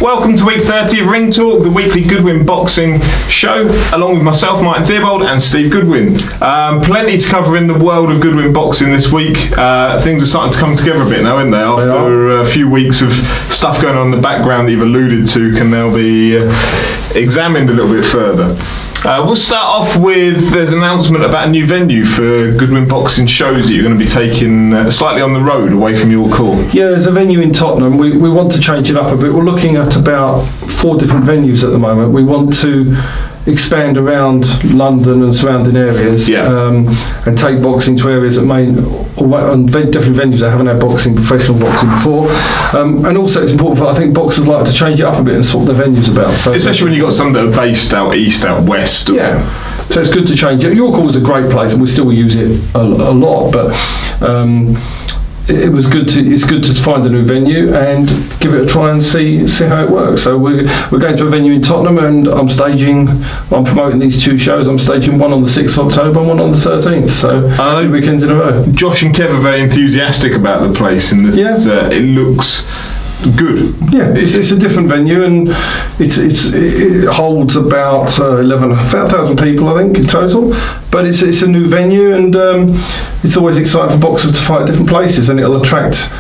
Welcome to week 30 of Ring Talk, the weekly Goodwin boxing show, along with myself, Martin Theobald, and Steve Goodwin. Plenty to cover in the world of Goodwin boxing this week. Things are starting to come together a bit now, aren't they? After a few weeks of stuff going on in the background that you've alluded to can now be examined a little bit further. We'll start off with, there's an announcement about a new venue for Goodwin boxing shows that you're going to be taking slightly on the road away from York Hall. Yeah, there's a venue in Tottenham. We want to change it up a bit. We're looking at about 4 different venues at the moment. We want to expand around London and surrounding areas, and take boxing to areas that definitely venues that haven't had professional boxing before. And also it's important for, I think, boxers like to change it up a bit and sort their venues about. So especially when you've got some that are based out east, out west. So it's good to change it. York Hall is a great place and we still use it a lot, but it's good to find a new venue and give it a try and see how it works. So we're going to a venue in Tottenham, and I'm promoting these 2 shows. I'm staging one on the 6th of October and one on the 13th. So 2 weekends in a row. Josh and Kev are very enthusiastic about the place, and it looks good. Yeah, it's a different venue, and it holds about 11,000 people, I think, in total. But it's a new venue, and it's always exciting for boxers to fight at different places, and it'll attract.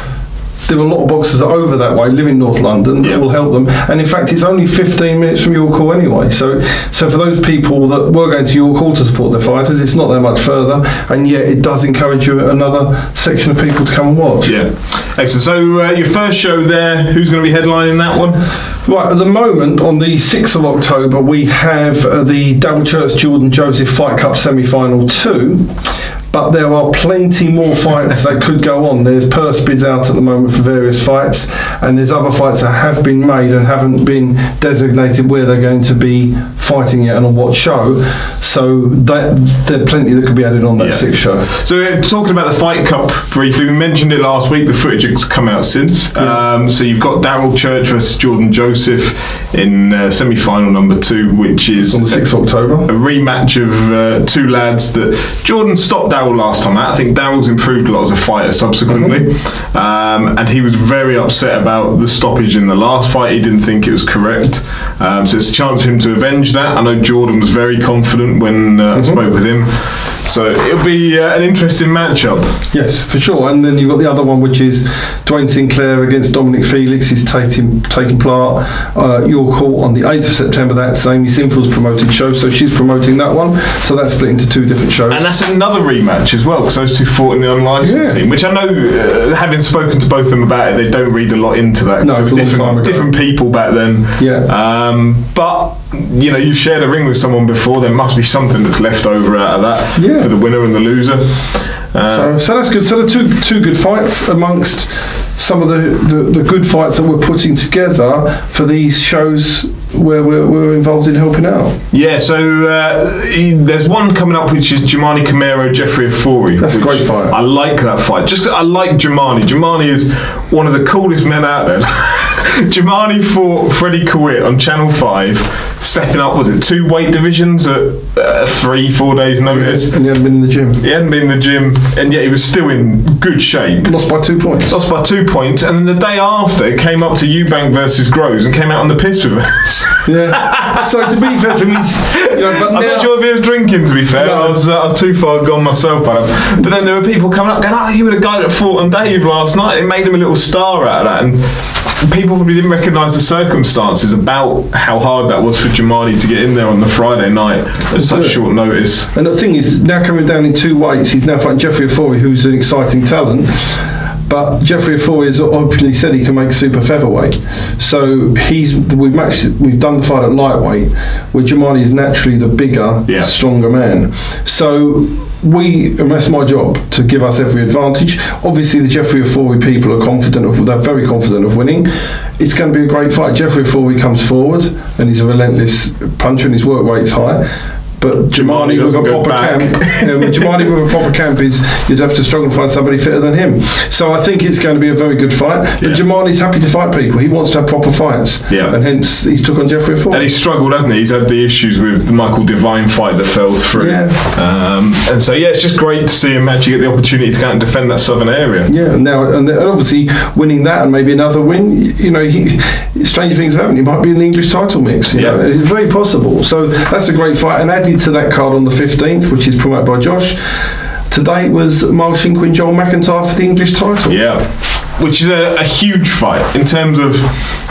There are a lot of boxers that are over that way, live in North London, that will help them. And in fact, it's only 15 minutes from York Hall anyway. So for those people that were going to York Hall to support their fighters, it's not that much further, and yet it does encourage another section of people to come and watch. Yeah, excellent. So your first show there, who's going to be headlining that one? Right, at the moment, on the 6th of October, we have the Darrel Jordan Joseph Fight Cup Semi-Final 2. But there are plenty more fights that could go on. There's purse bids out at the moment for various fights, and there's other fights that have been made and haven't been designated where they're going to be fighting yet and on what show. So there are plenty that could be added on that 6th show. So talking about the Fight Cup briefly, we mentioned it last week. The footage has come out since. So you've got Darrel Church versus Jordan Joseph in semi-final number 2, which is on the 6th of October. A rematch of 2 lads that Jordan stopped Darrel last time out. I think Darrel's improved a lot as a fighter subsequently, and he was very upset about the stoppage in the last fight. He didn't think it was correct, so it's a chance for him to avenge that. I know Jordan was very confident when I spoke with him, so it'll be an interesting matchup. Yes, for sure. And then you've got the other one, which is Duane Sinclair against Dominic. Felix is taking part York Hall on the 8th of September. That's Amy Sinfield's promoted show, so she's promoting that one, so that's split into 2 different shows. And that's another rematch as well, because those 2 fought in the unlicensed scene, which I know, having spoken to both of them about it, they don't read a lot into that. No, different people back then. But you shared a ring with someone before. There must be something that's left over out of that for the winner and the loser. So that's good. So the two good fights amongst some of the good fights that we're putting together for these shows where we're involved in helping out. Yeah, so there's one coming up which is Jumanne Camero, Jeffrey Ofori. That's a great fight. I like that fight. I like Jumanne. Jumanne is one of the coolest men out there. Jumanne fought Freddie Kawit on Channel 5, stepping up, was it 2 weight divisions at 3-4 days notice? And he hadn't been in the gym. He hadn't been in the gym, and yet he was still in good shape. Lost by 2 points. Lost by 2 points, and then the day after came up to Eubank versus Groves and came out on the piss with us. Yeah. So to be fair to me, I'm not sure if he was drinking. To be fair, no. I was too far gone myself by then. But then there were people coming up going, "Oh, you were the guy that fought on Dave last night." It made him a little star out of that, and people probably didn't recognise the circumstances about how hard that was for Jumanne to get in there on the Friday night at such short notice. And the thing is, now coming down in 2 weights, he's now fighting Jeffrey Ofori, who's an exciting talent. But Jeffrey Ofori has openly said he can make super featherweight. So we've done the fight at lightweight, where Jumanne is naturally the bigger, stronger man. So that's my job, to give us every advantage. Obviously the Jeffrey Ofori people are they're very confident of winning. It's going to be a great fight. Jeffrey Ofori comes forward and he's a relentless puncher and his work rate's high. But Jumanne with a proper camp, Jumanne with a proper camp is you'd have to struggle to find somebody fitter than him. So I think it's going to be a very good fight. But Jumanne's happy to fight people. He wants to have proper fights. Yeah. And hence he's took on Jeffrey Ofori. And he's struggled, hasn't he? He's had the issues with the Michael Devine fight that fell through. Yeah. And so it's just great to see him actually get the opportunity to go and defend that southern area. Yeah. And obviously winning that and maybe another win, stranger things happen. He might be in the English title mix. You know? It's very possible. So that's a great fight. And added to that card on the 15th, which is promoted by Josh, today was Miles Shinkwin, Joel McIntyre for the English title. Yeah, which is a huge fight in terms of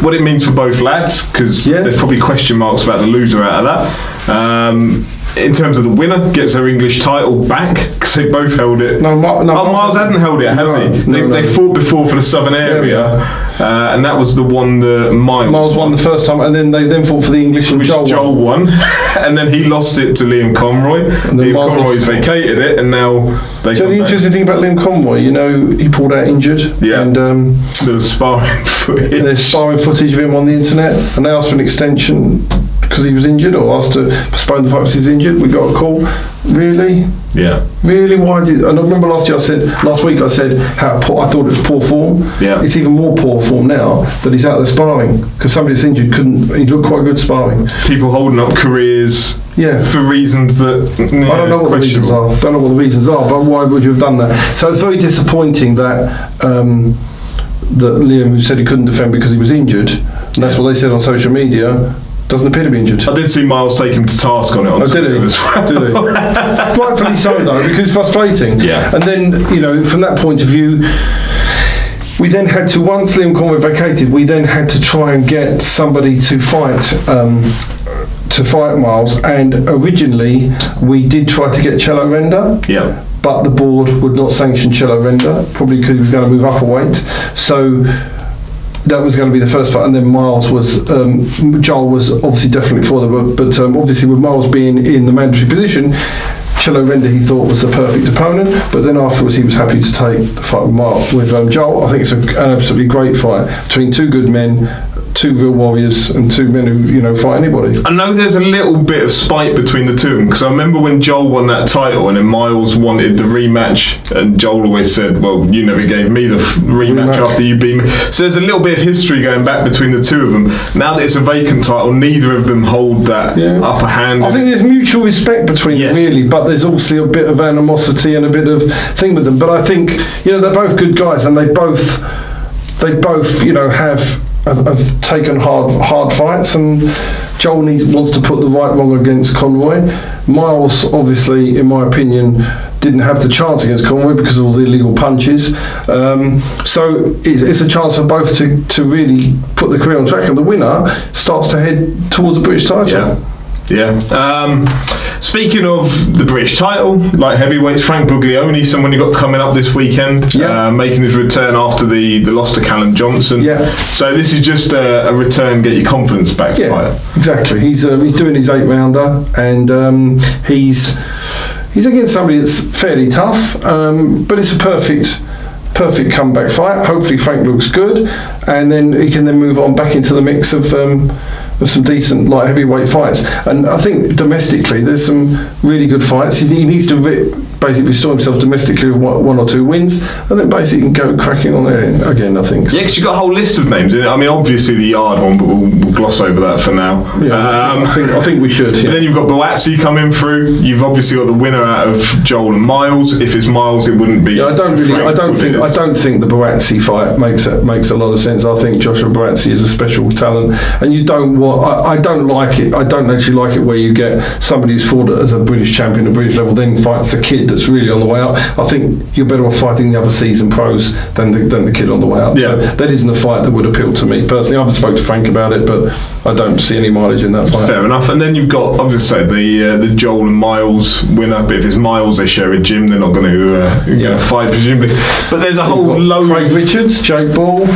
what it means for both lads, because there's probably question marks about the loser out of that. In terms of the winner, gets their English title back, because they both held it. Miles hadn't held it, has he? They fought before for the southern area, and that was the one that Miles won the first time, and then they fought for the English, and Joel won. And then he lost it to Liam Conroy. Liam Conroy's vacated it, and now they come the interesting thing about Liam Conroy, he pulled out injured. Yeah. And there was sparring footage. And there's sparring footage of him on the internet, and they asked for an extension because he was injured, or asked to postpone the fight because he's injured. We got a call. Really? Yeah. Really? Why did? And I remember last week I said how poor, I thought it was poor form. Yeah. It's even more poor form now that he's out there sparring, because somebody that's injured he looked quite good sparring. People holding up careers. Yeah. For reasons that I don't know what the reasons are. Don't know what the reasons are, but why would you have done that? So it's very disappointing that that Liam, who said he couldn't defend because he was injured, and that's what they said on social media, doesn't appear to be injured. I did see Miles take him to task on it. Did he? As well. Did he? Rightfully so, though, because it's frustrating. Yeah. And then, from that point of view, we then had to, once Liam Conroy vacated, we then had to try and get somebody to fight Miles. And originally, we did try to get Cello Renda. Yeah. But the board would not sanction Cello Renda, probably because he was going to move up a weight. So that was going to be the first fight, and then Miles was Joel was obviously definitely for them, but obviously with Miles being in the mandatory position, Cello Renda he thought was the perfect opponent, but then afterwards he was happy to take the fight with Joel. I think it's an absolutely great fight between two good men, two real warriors, and two men who fight anybody. I know there's a little bit of spite between the two of them, because I remember when Joel won that title and then Miles wanted the rematch, and Joel always said, well, you never gave me the rematch after you beat me. So there's a little bit of history going back between the two of them. Now that it's a vacant title, neither of them hold that upper hand. I think there's mutual respect between them, really, but there's obviously a bit of animosity and a bit of thing with them. But I think they're both good guys, and they both have taken hard fights, and Joel wants to put the right wrong against Conroy. Miles, obviously, in my opinion, didn't have the chance against Conroy because of all the illegal punches. So it's a chance for both to really put the career on track, and the winner starts to head towards the British title. Yeah. Speaking of the British title, like heavyweights, Frank Buglioni, someone you got coming up this weekend, making his return after the loss to Callum Johnson. Yeah. So this is just a return, get your confidence back fight. Exactly. He's doing his 8-rounder, and he's against somebody that's fairly tough, but it's a perfect comeback fight. Hopefully Frank looks good, and then he can then move on back into the mix of some decent light heavyweight fights. And I think domestically there's some really good fights. He needs to basically restore himself domestically with one or two wins, and then basically can go cracking on there again, I think. Yeah, because you've got a whole list of names. I mean, obviously the Yard one, but we'll gloss over that for now. Yeah, I think we should. Yeah. Then you've got Boatsi coming through. You've obviously got the winner out of Joel and Miles. If it's Miles, it wouldn't be. Yeah, I don't think the Boatsi fight makes a lot of sense. I think Joshua Boatsi is a special talent, and I don't like it. I don't actually like it where you get somebody who's fought as a British champion at British level, then fights the kid that's really on the way out. I think you're better off fighting the other seasoned pros than the kid on the way out. Yeah. So that isn't a fight that would appeal to me personally. I've spoken to Frank about it, but I don't see any mileage in that fight. Fair enough. And then you've got, obviously, the Joel and Miles winner. But if it's Miles, they share a gym. They're not going to fight, presumably. But there's a whole load. Craig Richards, Jake Ball.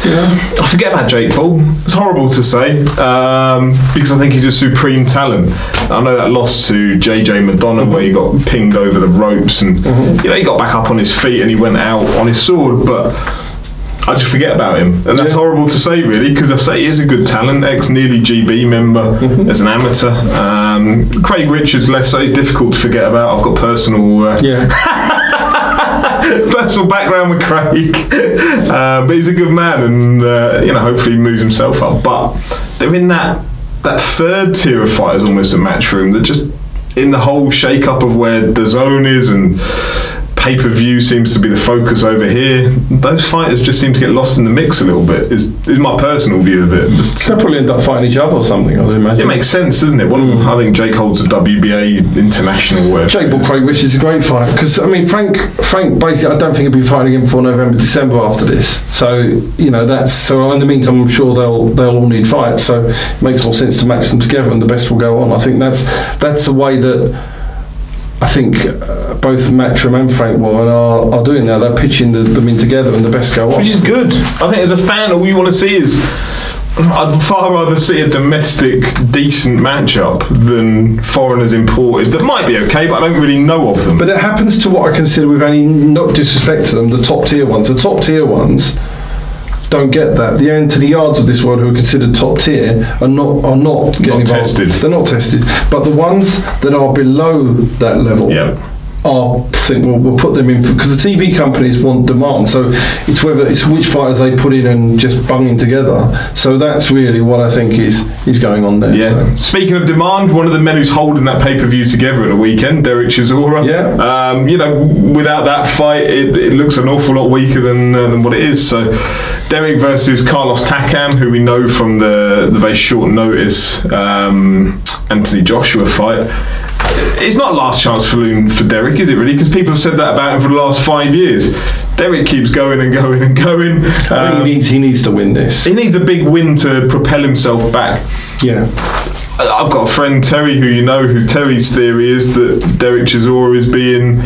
I forget about Jake Paul. It's horrible to say, because I think he's a supreme talent. I know that loss to JJ Madonna where he got pinged over the ropes, and he got back up on his feet and he went out on his sword, but I just forget about him, and that's horrible to say, really, because I say he is a good talent, ex-nearly GB member as an amateur. Craig Richards, less so, he's difficult to forget about. I've got personal personal background with Craig, but he's a good man, and hopefully he moves himself up. But they're in that third tier of fighters almost at Matchroom that just in the whole shake-up of where the zone is and pay-per-view seems to be the focus over here, those fighters just seem to get lost in the mix a little bit, is my personal view of it. But they'll probably end up fighting each other or something, I would imagine. It makes sense, doesn't it? I think Jake holds a WBA international word. Jake bought Craig, which is a great fight, because I mean Frank basically, I don't think he'll be fighting again before November, December after this. So in the meantime I'm sure they'll all need fights, so it makes more sense to match them together and the best will go on. I think that's the way that I think both Matchroom and Frank Warren are doing now. They're pitching them in together and the best go on. Which is good. I think as a fan, all you want to see is, I'd far rather see a domestic decent matchup than foreigners imported. That might be okay, but I don't really know of them. But it happens to what I consider, with any, not disrespect to them, the top tier ones. The top tier ones don't get that. The Anthony Yards of this world, who are considered top tier, are not getting involved. Tested. They're not tested. But the ones that are below that level we'll put them in, because the TV companies want demand. So it's which fighters they put in and just bunging together. So that's really what I think is going on there. Yeah. So. Speaking of demand, one of the men who's holding that pay-per-view together at the weekend, Dereck Chisora. Yeah. Without that fight, it looks an awful lot weaker than what it is. So Dereck versus Carlos Takam, who we know from the very short notice Anthony Joshua fight. It's not last chance for Dereck, is it really? Because people have said that about him for the last 5 years. Dereck keeps going and going and going. I think he needs to win this. He needs a big win to propel himself back. Yeah. I've got a friend, Terry, who Terry's theory is that Dereck Chisora is being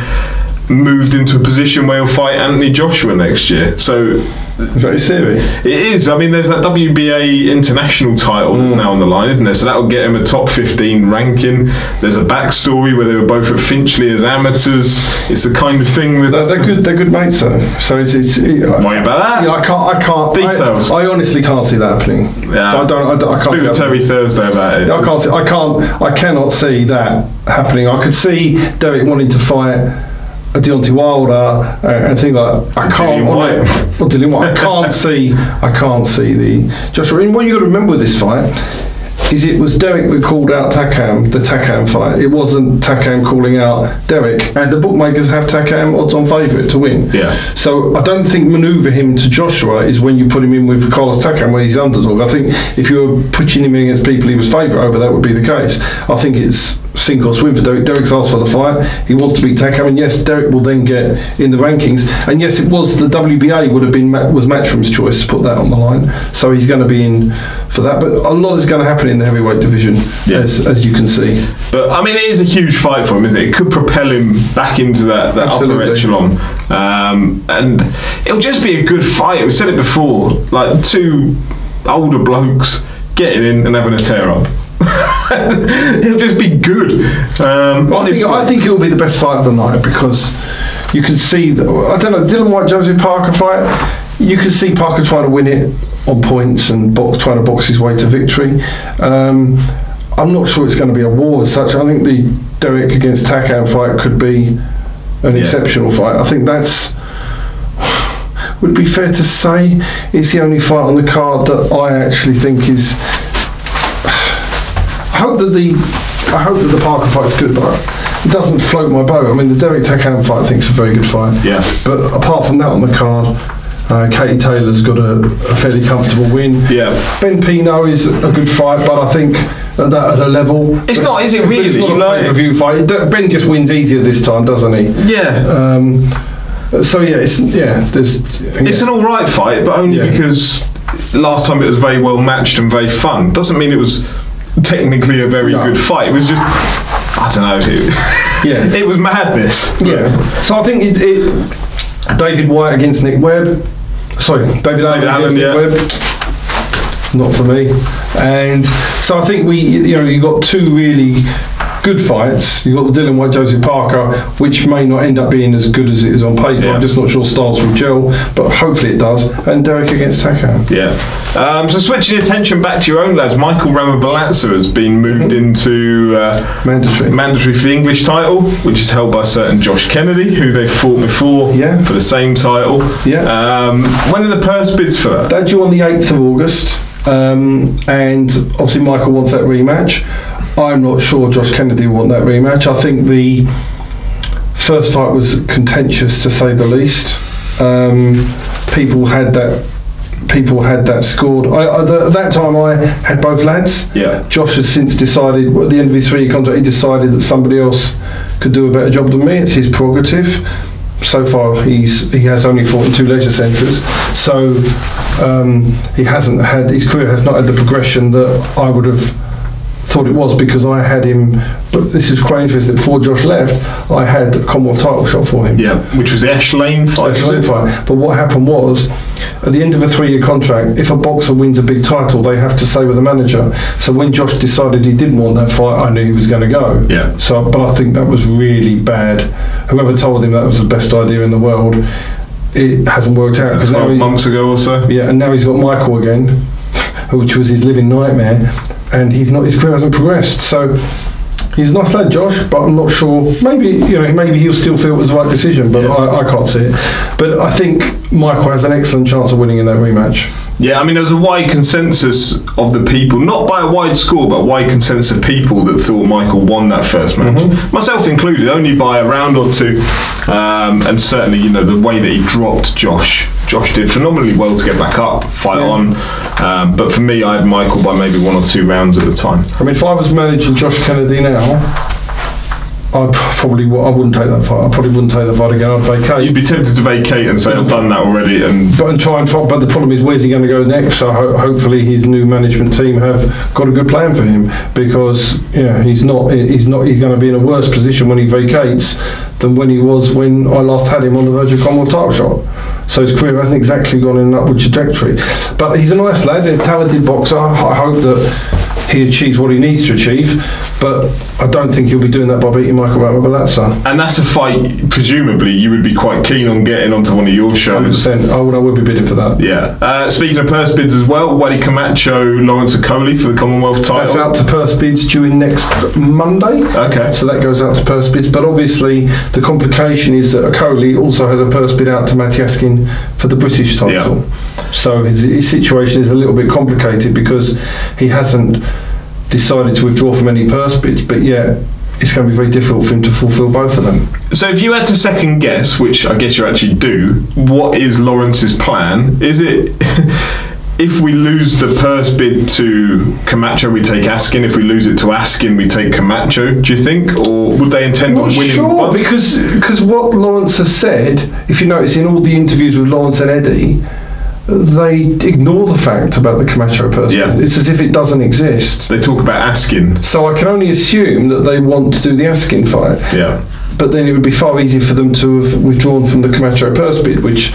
moved into a position where he'll fight Anthony Joshua next year. So is that his theory? It is. I mean, there's that WBA international title now on the line, isn't there? So that will get him a top 15 ranking. There's a backstory where they were both at Finchley as amateurs. It's the kind of thing that they're good mates though. So it's worry about that. Yeah, I can't. Details. I honestly can't see that happening. Yeah. I can't. Speak to Terry Thursday about it. I cannot see that happening. I could see Dereck wanting to fight a Deontay Wilder and things like I can't. Dillian Whyte. I can't see the Joshua. And what you got to remember with this fight is it was Dereck that called out Takam, the Takam fight. It wasn't Takam calling out Dereck, and the bookmakers have Takam odds on favourite to win. Yeah. So I don't think manoeuvre him to Joshua is when you put him in with Carlos Takam where he's underdog. I think if you were pushing him against people he was favourite over, that would be the case. I think it's sink or swim for Dereck. Dereck's asked for the fight. He wants to beat Takam, and yes, Dereck will then get in the rankings. And yes, it was the WBA was Matchroom's choice to put that on the line. So he's going to be in for that. But a lot is going to happen in the heavyweight division, as you can see. But I mean, it is a huge fight for him, isn't it? It could propel him back into that upper echelon, and it'll just be a good fight. We said it before, like two older blokes getting in and having a tear up. It'll just be good. I think it'll be the best fight of the night, because you can see that, I don't know, Dillian Whyte Joseph Parker fight, you can see Parker trying to win it on points and trying to box his way to victory. I'm not sure it's going to be a war as such. I think the Dereck against Takam fight could be an exceptional fight. I think would it be fair to say it's the only fight on the card that I actually think is. I hope that the Parker fight's good, but it doesn't float my boat. I mean, the Dereck Takam fight I think is a very good fight. Yeah. But apart from that on the card, Katie Taylor's got a fairly comfortable win. Yeah. Ben Pino is a good fight, but I think at a level. It's not, is it really? It's not a pay-per-view fight. Ben just wins easier this time, doesn't he? Yeah. So it's an all right fight, but only because last time it was very well matched and very fun. Doesn't mean it was technically a very good fight. It was just, I don't know. It was madness. Yeah. So I think David Whyte against Nick Webb. Sorry, David Allen against Nick Webb. Not for me. And so I think you got two really good fights. You've got the Dillian Whyte, Joseph Parker, which may not end up being as good as it is on paper. I'm just not sure styles will gel, but hopefully it does. And Dereck against Takam. Yeah. So switching attention back to your own lads, Michael Ramabeletsa has been moved into mandatory for the English title, which is held by a certain Josh Kennedy, who they fought before for the same title. When are the purse bids for that? They're due on the 8th of August. And obviously Michael wants that rematch. I'm not sure Josh Kennedy will want that rematch. I think the first fight was contentious, to say the least. People had that scored. At that time I had both lads. Josh has since decided, at the end of his 3-year contract, he decided that somebody else could do a better job than me. It's his prerogative. So far he has only fought in 2 leisure centres, so he hasn't had, his career has not had the progression that I would have thought it was, because I had him, but this is quite interesting, before Josh left I had a Commonwealth title shot for him, which was the Ash Lane fight. But what happened was, at the end of a 3-year contract, if a boxer wins a big title, they have to stay with the manager. So when Josh decided he didn't want that fight, I knew he was going to go. So, but I think that was really bad. Whoever told him that was the best idea in the world, it hasn't worked out. 12 months ago or so. And now he's got Michael again, which was his living nightmare, and his career hasn't progressed. So he's a nice lad, Josh, but I'm not sure. Maybe he'll still feel it was the right decision, but I can't see it. But I think Michael has an excellent chance of winning in that rematch. I mean, there was a wide consensus of the people, not by a wide score, but a wide consensus of people that thought Michael won that first match. Myself included, only by a round or 2. And certainly, the way that he dropped Josh did phenomenally well to get back up, fight on. But for me, I had Michael by maybe 1 or 2 rounds at the time. I mean, if I was managing Josh Kennedy now, I wouldn't take that fight. I probably wouldn't take the fight again. I'd vacate. You'd be tempted to vacate and say, I've done that already, and try and fight. But the problem is, where's he going to go next? So hopefully his new management team have got a good plan for him, because he's going to be in a worse position when he vacates than when he was when I last had him on the verge of Commonwealth title shot. So his career hasn't exactly gone in an upward trajectory. But he's a nice lad, a talented boxer. I hope that he achieves what he needs to achieve, but I don't think he'll be doing that by beating Michael Ramabeletsa. And that's a fight, presumably, you would be quite keen on getting onto one of your shows. 100%. I would be bidding for that. Speaking of purse bids as well, Wadi Camacho, Lawrence Okolie for the Commonwealth title. That's out to purse bids due next Monday. So that goes out to purse bids. But obviously, the complication is that Okolie also has a purse bid out to Matyaskin for the British title. So his situation is a little bit complicated, because he hasn't decided to withdraw from any purse bids, but it's going to be very difficult for him to fulfil both of them. So if you had to second guess, which I guess you actually do, what is Lawrence's plan? Is it if we lose the purse bid to Camacho, we take Askin? If we lose it to Askin, we take Camacho, do you think? Or would they intend on winning? Sure, because what Lawrence has said, if you notice in all the interviews with Lawrence and Eddie, they ignore the fact about the Camacho purse bid. It's as if it doesn't exist. They talk about Askin. So I can only assume that they want to do the Askin fight. But then it would be far easier for them to have withdrawn from the Camacho purse bid, which,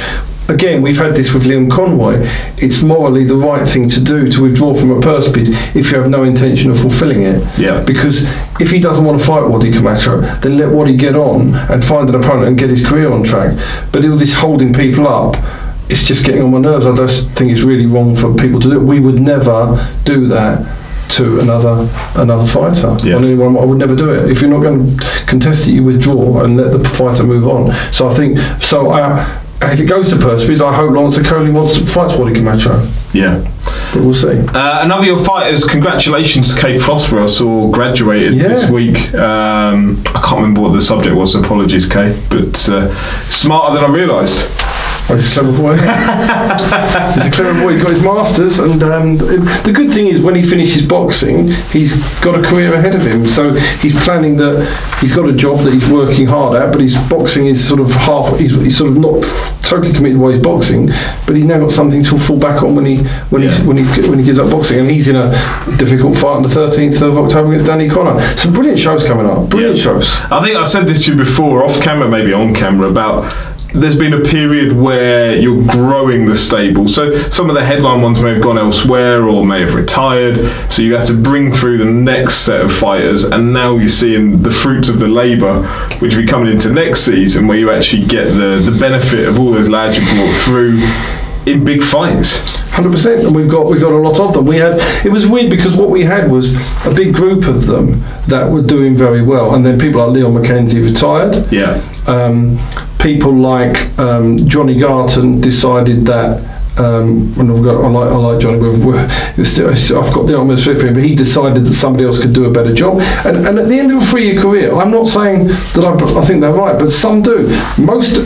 again, we've had this with Liam Conroy. It's morally the right thing to do to withdraw from a purse bid if you have no intention of fulfilling it. Because if he doesn't want to fight Wadi Camacho, then let Wadi get on and find an opponent and get his career on track. But all this holding people up, it's just getting on my nerves. I just think it's really wrong for people to do it. We would never do that to another fighter. On anyone, I would never do it. If you're not going to contest it, you withdraw and let the fighter move on. So I think, if it goes to purse bids, I hope Lawrence Okolie wants to fight Wadi Camacho. But we'll see. Another of your fighters, congratulations to Kate Prospere. I saw graduated this week. I can't remember what the subject was, apologies Kate, but smarter than I realised. He's a clever boy. He's a clever boy. He's got his masters, and the good thing is when he finishes boxing, he's got a career ahead of him. So he's planning that he's got a job that he's working hard at, but his boxing is sort of half. He's sort of not totally committed while he's boxing, but he's now got something to fall back on when he gives up boxing. And he's in a difficult fight on the 13th of October against Danny Connor. Some brilliant shows coming up. Brilliant shows. I think I said this to you before, off camera, maybe on camera, about there's been a period where you're growing the stable. So some of the headline ones may have gone elsewhere or may have retired. So you have to bring through the next set of fighters, and now you're seeing the fruits of the labour, which will be coming into next season, where you actually get the benefit of all those lads you brought through in big fights. 100%, and we've got a lot of them. It was weird because what we had was a big group of them that were doing very well, and then people like Leon McKenzie retired. Yeah. People like Johnny Garton decided that. And I like Johnny. I've got the ultimate respect for him, but he decided that somebody else could do a better job. And at the end of a 3-year career, I'm not saying that I think they're right, but some do.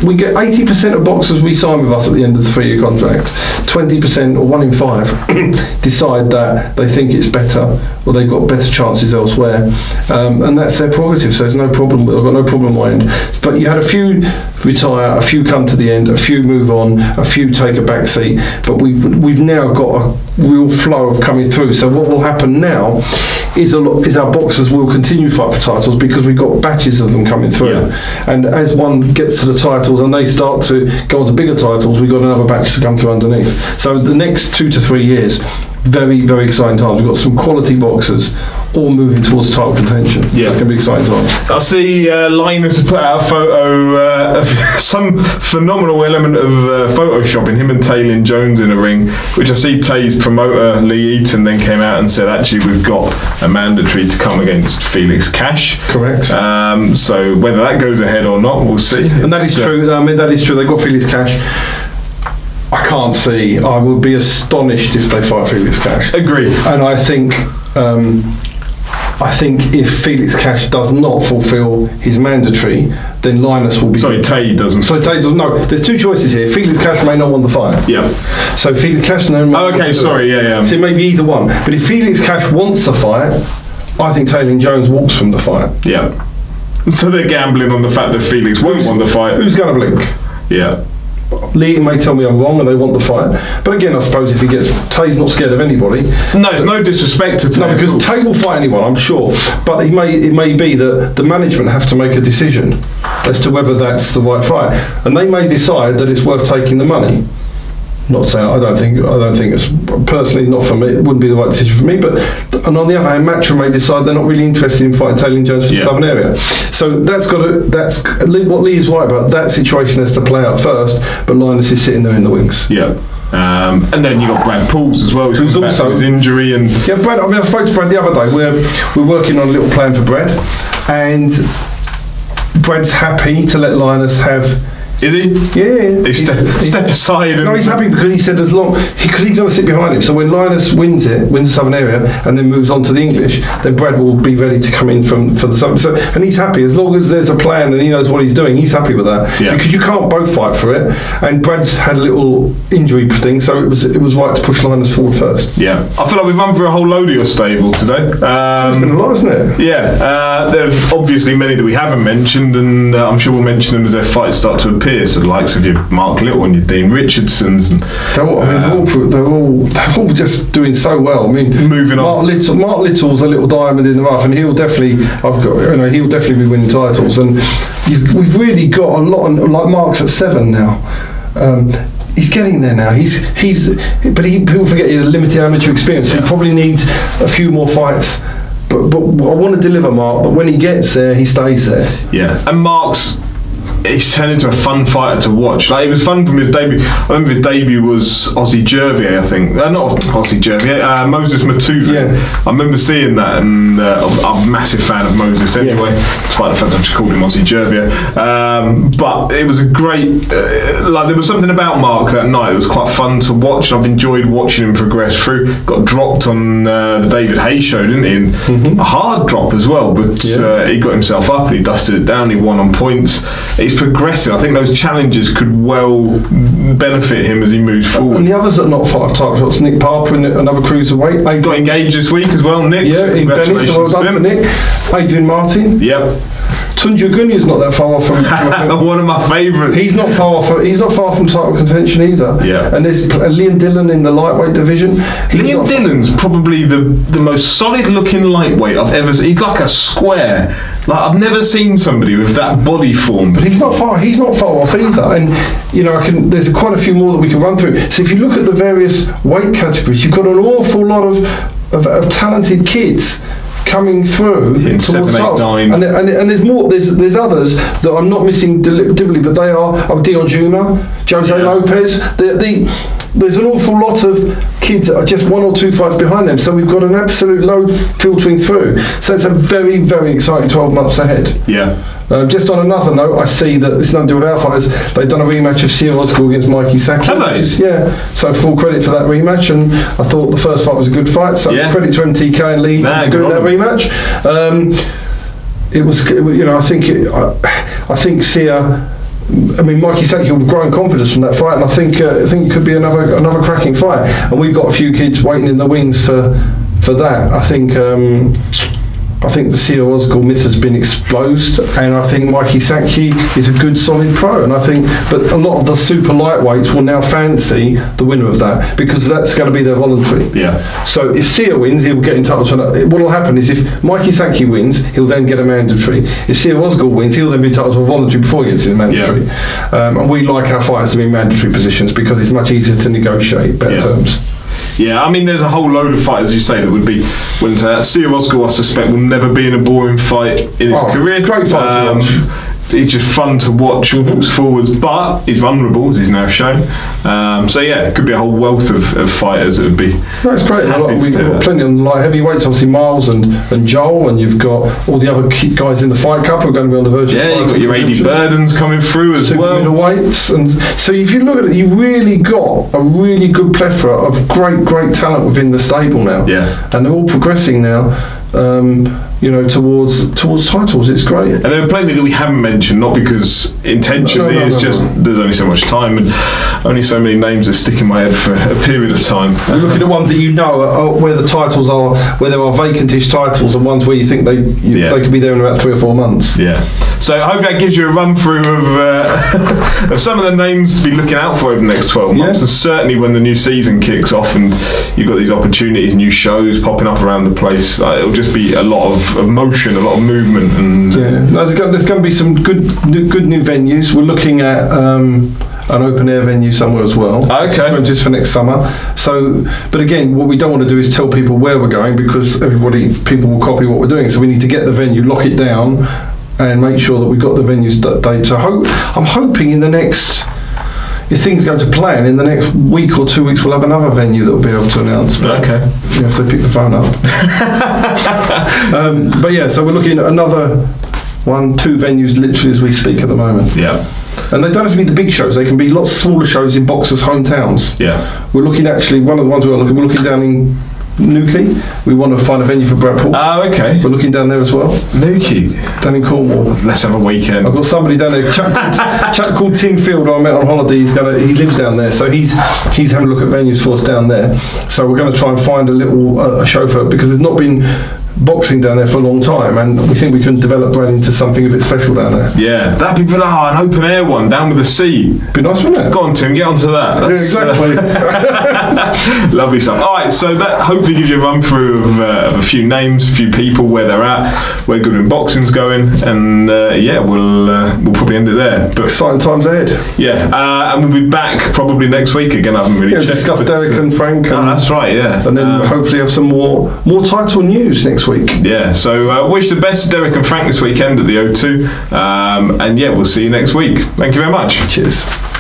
We get 80% of boxers re-sign with us at the end of the 3-year contract. 20% or 1 in 5 decide that they think it's better or they've got better chances elsewhere, and that's their prerogative. So there's no problem. I've got no problem on my end. But you had a few retire, a few come to the end, a few move on, a few take a back seat. But we've now got a real flow of coming through. So what will happen now is our boxers will continue to fight for titles because we've got batches of them coming through. Yeah. And as one gets to the titles and they start to go on to bigger titles, we've got another batch to come through underneath. So the next 2 to 3 years, very, very exciting times. We've got some quality boxers all moving towards title contention. Yeah, it's going to be exciting times. I see Linus has put out a photo of some phenomenal element of photoshopping, him and Taylor Jones in a ring, which I see Tay's promoter Lee Eaton then came out and said, actually, we've got a mandatory to come against Felix Cash. Correct. So whether that goes ahead or not, we'll see. And that is true. I mean, that is true. They've got Felix Cash. I can't see. I would be astonished if they fight Felix Cash. Agree. And I think if Felix Cash does not fulfil his mandatory, then Linus will be. Sorry, Tay doesn't. So Tay doesn't. No, there's 2 choices here. Felix Cash may not want the fight. Yeah. So Felix Cash. Yeah. So maybe either one. But if Felix Cash wants the fight, I think Taylor Jones walks from the fight. Yeah. So they're gambling on the fact that Felix won't want the fight. Who's going to blink? Yeah. Lee may tell me I'm wrong and they want the fight, but again, I suppose if he gets Tay's not scared of anybody. No, it's no disrespect to Tay. No, because Tay will fight anyone, I'm sure. But it may be that the management have to make a decision as to whether that's the right fight, and they may decide that it's worth taking the money. Not saying I don't think it's personally not for me. It wouldn't be the right decision for me. But and on the other hand, Matchroom may decide they're not really interested in fighting Taylor Jones for the Southern area. So that's what Lee is right about. That situation has to play out first. But Linus is sitting there in the wings. Yeah. And then you got Brad Pauls as well, who's also his injury and Brad. I mean, I spoke to Brad the other day. We're working on a little plan for Brad, and Brad's happy to let Linus have. Is he? Yeah. He step aside. No, he's happy because he said because he's going to sit behind him. So when Linus wins the Southern area, and then moves on to the English, then Brad will be ready to come in for the Southern. So, and he's happy as long as there's a plan and he knows what he's doing. He's happy with that. Yeah. Because you can't both fight for it. And Brad's had a little injury thing, so it was right to push Linus forward first. Yeah. I feel like we've run through a whole load of your stable today. It's been a lot, hasn't it? Yeah. There are obviously many that we haven't mentioned, and I'm sure we'll mention them as their fights start to appear. So the likes of your Mark Little and your Dean Richardsons, and they're all just doing so well. I mean, moving on. Mark Little's a little diamond in the rough, and he'll definitely be winning titles. And we've really got a lot. Like Mark's at 7 now. He's getting there now. But people forget he had a limited amateur experience. So he probably needs a few more fights. But I want to deliver Mark. But when he gets there, he stays there. Yeah, and he's turned into a fun fighter to watch. Like, it was fun from his debut. I remember his debut was Aussie Jervier, I think. Not Aussie Jervier, Moses Matuva. Yeah. I remember seeing that, and I'm a massive fan of Moses anyway, despite the fact I've just called him Aussie Jervier. But it was a great, there was something about Mark that night. It was quite fun to watch, and I've enjoyed watching him progress through. Got dropped on the David Hayes show, didn't he? And a hard drop as well, but he got himself up and he dusted it down. He won on points. He's progressing. I think those challenges could well benefit him as he moves forward. And the others that not 5 title shots, Nick Parpa in another cruiserweight. Got engaged this week as well, Nick. Yeah, in Venice. So well done to Nick. Adrian Martin. Yep. Tunji Ogunniya is not that far off from one of my favourites. He's not far off. He's not far from title contention either. Yeah. And there's Dillon in the lightweight division. Dillon's probably the most solid looking lightweight I've ever seen. He's like a square. Like I've never seen somebody with that body form. But he's not far off either. And you know, there's quite a few more that we can run through. So if you look at the various weight categories, you've got an awful lot of talented kids coming through in towards 7, 8, 9. And there's more. There's others that I'm not missing deliberately, but they are Deion, Jumah, Jose Lopes. There's an awful lot of kids that are just 1 or 2 fights behind them. So we've got an absolute load filtering through. So it's a very, very exciting 12 months ahead. Yeah. Just on another note, I see that it's nothing to do with our fighters. They've done a rematch of Siya Ozgul against Mikey Saki. Have they? Yeah. So full credit for that rematch, and I thought the first fight was a good fight. So credit to MTK and Lee for doing that rematch. It was, you know, I think Siya. I mean, Mikey Saki will grow in confidence from that fight, and I think it could be another cracking fight. And we've got a few kids waiting in the wings for that. I think the Siya Ozgul myth has been exposed, and I think Mikey Saki is a good, solid pro. And I think, but a lot of the super lightweights will now fancy the winner of that because that's going to be their voluntary. Yeah. So if Siya wins, he'll get entitled to. What will happen is if Mikey Saki wins, he'll then get a mandatory. If Siya Ozgul wins, he'll then be entitled to a voluntary before he gets his mandatory. Yeah. And we like our fighters to be in mandatory positions because it's much easier to negotiate better terms. Yeah, I mean, there's a whole load of fighters, you say, that would be willing to. Siya Ozgul, I suspect, will never be in a boring fight in his career. Great fight to watch. It's just fun to watch, walks forwards, but he's vulnerable, as he's now shown. So yeah, it could be a whole wealth of fighters that would be. That's great. We've got plenty on the light heavyweights, obviously Miles and Joel, and you've got all the other guys in the fight cup who are going to be on the verge. Yeah, you've got your AD Burdens coming through as well. Middleweights, and so if you look at it, you've really got a really good plethora of great talent within the stable now. Yeah, and they're all progressing now. You know, towards titles. It's great. And there are plenty that we haven't mentioned, not because intentionally, it's just there's only so much time and only so many names that stick in my head for a period of time. And look at the ones that you know are where the titles are, where there are vacantish titles, and ones where you think they could be there in about 3 or 4 months. Yeah. So I hope that gives you a run through of some of the names to be looking out for over the next 12 months, and certainly when the new season kicks off and you've got these opportunities, new shows popping up around the place, it'll just be a lot of motion, a lot of movement, and there's going to be some good new venues. We're looking at an open air venue somewhere as well. Okay, just for next summer. So, but again, what we don't want to do is tell people where we're going because people will copy what we're doing. So we need to get the venue, lock it down, and make sure that we've got the venue's date. So I'm hoping in the next. If things go to plan, in the next week or 2 weeks, we'll have another venue that we'll be able to announce. But, if they pick the phone up. But yeah, so we're looking at another 1, 2 venues literally as we speak at the moment. Yeah. And they don't have to be the big shows. They can be lots of smaller shows in boxers' hometowns. Yeah. We're looking one of the ones we're looking down in Newquay. We want to find a venue for Bradport. Okay. We're looking down there as well. Newquay? Down in Cornwall. Let's have a weekend. I've got somebody down there, a chap called Tim Field, who I met on holiday. He lives down there, so he's having a look at venues for us down there. So we're going to try and find a show for it, because there's not been boxing down there for a long time, and we think we can develop that into something a bit special down there. Yeah, that'd be an open air one down with the sea. Be nice, wouldn't it? Go on, Tim, get onto that. That's, exactly. Lovely stuff. All right, so that hopefully gives you a run through of a few names, a few people, where they're at, where Goodwin Boxing's going, and we'll probably end it there. But exciting times ahead. Yeah, and we'll be back probably next week again. I haven't really checked. Discuss Dereck and Frank. That's right. Yeah, and then hopefully have some more title news next week. Yeah, so wish the best to Dereck and Frank this weekend at the O2, and we'll see you next week. Thank you very much. Cheers.